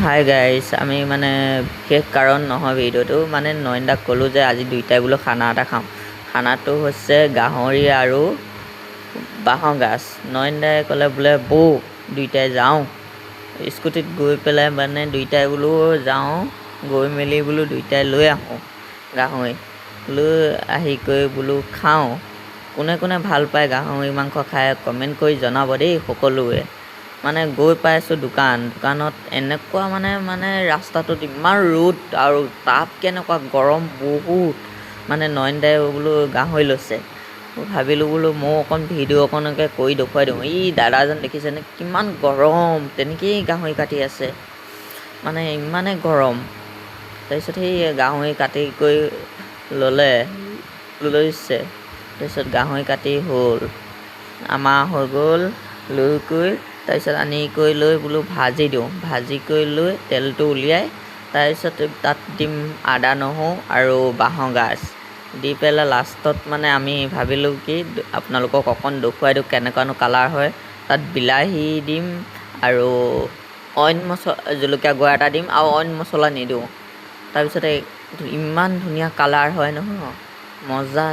Hi guys, আমি মানে বিশেষ কাৰণ নহয় ভিডিঅ'টো মানে নয়নদাক ক'লোঁ যে আজি দুইটাই বোলো খানা এটা খাওঁ। খানাটো হৈছে গাহৰি আৰু বাঁহৰ গাজ। নয়নদাই ক'লে বোলে বৌ দুইটাই যাওঁ, স্কুটিত গৈ পেলাই মানে দুইটাই বোলো যাওঁ, গৈ মেলি বোলো দুইটাই লৈ আহোঁ গাহৰি। লৈ আহি কৰি বোলো খাওঁ। কোনে কোনে ভাল পায় গাহৰি মাংস খাই কমেণ্ট কৰি জনাব দেই সকলোৱে। মানে গৈ পাইছোঁ দোকানত এনেকুৱা মানে ৰাস্তাটোত ইমান ৰ'দ আৰু তাপ কেনেকুৱা গৰম বহুত। মানে নয়নদাই বোলো গাহৰি লৈছে, ভাবিলোঁ বোলো ময়ো অকণ ভিডিঅ' অকণকে কৰি দেখুৱাই দিওঁ। দাদাজন দেখিছেনে কিমান গৰম, তেনেকেই গাহৰি কাটি আছে, মানে ইমানেই গৰম। তাৰপিছত সেই গাহৰি কাটি কৰি লৈছে। তাৰপিছত গাহৰি কাটি হ'ল, আমাৰ হৈ গ'ল। লৈ কৰি তাৰপিছত আনি কৰি লৈ বোলো ভাজি দিওঁ, ভাজি কৰি লৈ তেলটো উলিয়াই তাৰপিছত তাত দিম আদা নহৰু আৰু বাঁহৰ গাজ দি পেলাই লাষ্টত মানে আমি ভাবিলোঁ কি আপোনালোকক অকণ দেখুৱাই দিওঁ কেনেকুৱানো কালাৰ হয়। তাত বিলাহী দিম আৰু অইন জলকীয়া গুড়া এটা দিম আৰু অইন মছলা নিদিওঁ। তাৰপিছতে ইমান ধুনীয়া কালাৰ হয় নহয়, মজা।